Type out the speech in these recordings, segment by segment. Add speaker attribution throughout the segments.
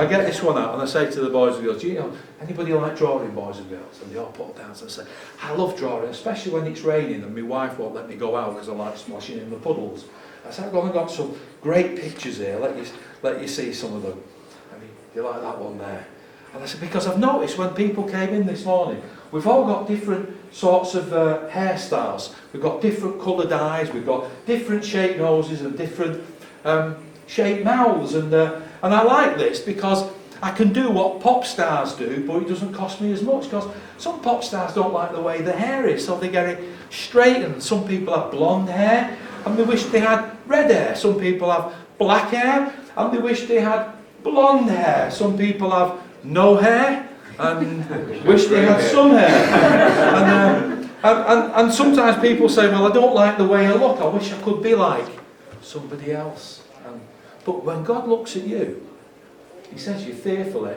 Speaker 1: I get this one out and I say to the boys and girls, anybody like drawing, boys and girls? And they all put down and say, I love drawing, especially when it's raining and my wife won't let me go out because I like splashing in the puddles. I said, I've got some great pictures here, let you see some of them. I mean, do you like that one there? And I said, because I've noticed when people came in this morning, we've all got different sorts of hairstyles. We've got different coloured eyes, we've got different shaped noses and different shaped mouths. And I like this because I can do what pop stars do, but it doesn't cost me as much. Because some pop stars don't like the way the hair is, so they get it straightened. Some people have blonde hair, and they wish they had red hair. Some people have black hair, and they wish they had blonde hair. Some people have no hair and wish they had some hair. And sometimes people say, well, I don't like the way I look, I wish I could be like somebody else. But when God looks at you, he says you're fearfully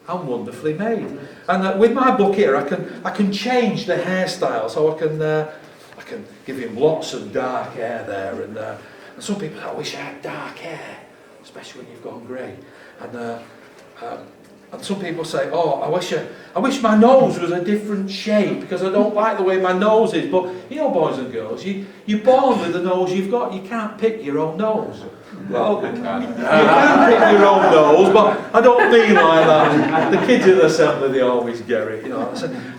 Speaker 1: and wonderfully made. And with my book here, I can change the hairstyle, so I can give him lots of dark hair there. And some people say, I wish I had dark hair, especially when you've gone grey. And some people say, oh, I wish my nose was a different shape because I don't like the way my nose is. But you know, boys and girls, you're born with the nose you've got. You can't pick your own nose. Well, you can pick your own nose, but I don't mean like that. The kids in the assembly, they always get it, you know.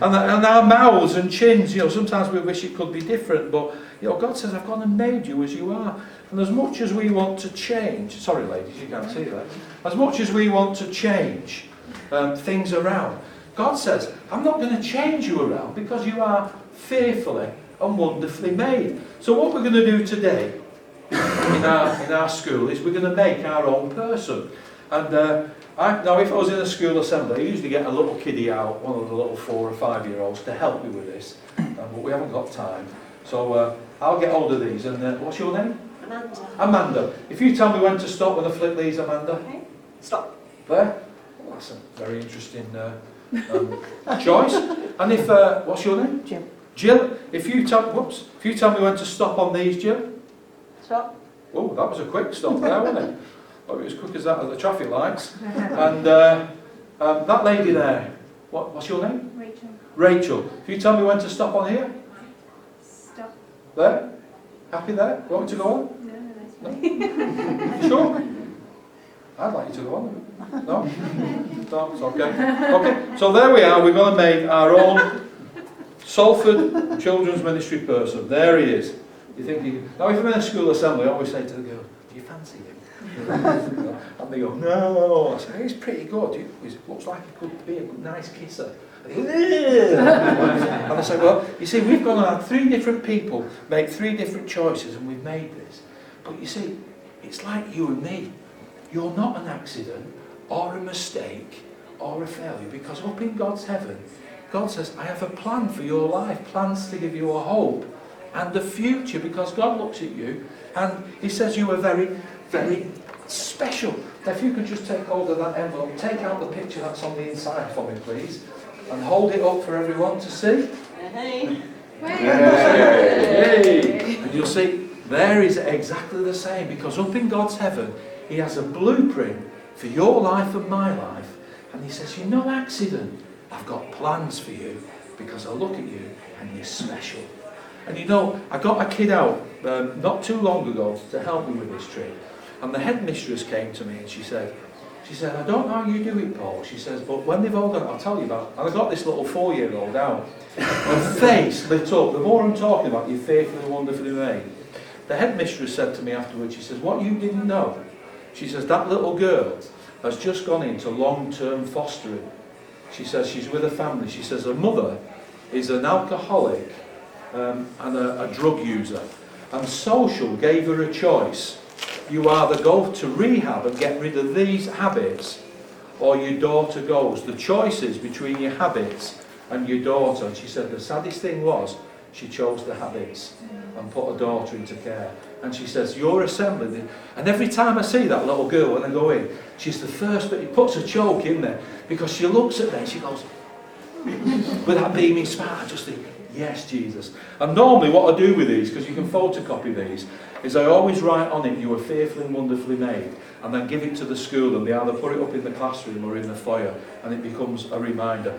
Speaker 1: And our mouths and chins, you know, sometimes we wish it could be different, but you know, God says, I've gone and made you as you are. And as much as we want to change, sorry ladies, you can't see that. As much as we want to change things around, God says, I'm not going to change you around because you are fearfully and wonderfully made. So what we're going to do today in our school is we're going to make our own person. And now if I was in a school assembly, I usually get a little kiddie out, one of the little 4 or 5 year olds, to help me with this, but we haven't got time. So I'll get hold of these. And what's your name?
Speaker 2: Amanda.
Speaker 1: Amanda. If you tell me when to stop when I flip these, Amanda.
Speaker 2: Okay. Stop.
Speaker 1: There? Well, that's a very interesting choice. And if what's your name?
Speaker 2: Jill.
Speaker 1: Jill. If you tell me when to stop on these, Jill.
Speaker 2: Stop.
Speaker 1: Oh, that was a quick stop there, wasn't it? Oh, it was quick as that at the traffic lights. And that lady there, what's your name?
Speaker 2: Rachel.
Speaker 1: Rachel. If you tell me when to stop on here.
Speaker 2: Stop.
Speaker 1: There? Happy there? You want me to go on?
Speaker 2: No,
Speaker 1: You sure? I'd like you to go on. No? No, it's okay. Okay, so there we are. We're going to make our own Salford Children's Ministry person. There he is. You think now if I'm in a school assembly, I always say to the girl, do you fancy him? And they go, no. I say, he's pretty good. He looks like he could be a nice kisser. And I say, well, you see, we've gone and had 3 different people make 3 different choices and we've made this. But you see, it's like you and me. You're not an accident or a mistake or a failure, because up in God's heaven, God says, I have a plan for your life, plans to give you a hope and a future, because God looks at you and he says you are very, very special. Now, if you could just take hold of that envelope, take out the picture that's on the inside for me, please, and hold it up for everyone to see.
Speaker 2: Hey.
Speaker 1: Yay. And you'll see, there is exactly the same, because up in God's heaven, he has a blueprint for your life and my life, and he says, you're no accident. I've got plans for you, because I look at you and you're special. And you know, I got a kid out not too long ago to help me with this trip, and the headmistress came to me and she said, I don't know how you do it, Paul. She says, but when they've all done, I'll tell you about. And I got this little 4-year-old out. Her face lit up. The more I'm talking about, you're fearfully and wonderfully made. The headmistress said to me afterwards, she says, what you didn't know, she says, that little girl has just gone into long-term fostering. She says she's with a family. She says her mother is an alcoholic and a drug user. And social gave her a choice. You either go to rehab and get rid of these habits, or your daughter goes. The choice is between your habits and your daughter. And she said the saddest thing was she chose the habits and put her daughter into care. And she says, your assembly, and every time I see that little girl when I go in, she's the first, but he puts a choke in there, because she looks at me and she goes, with that beaming smile, I just think, Yes, Jesus. And normally what I do with these, because you can photocopy these, is I always write on it, you were fearfully and wonderfully made, and then give it to the school, and they either put it up in the classroom or in the foyer, and it becomes a reminder.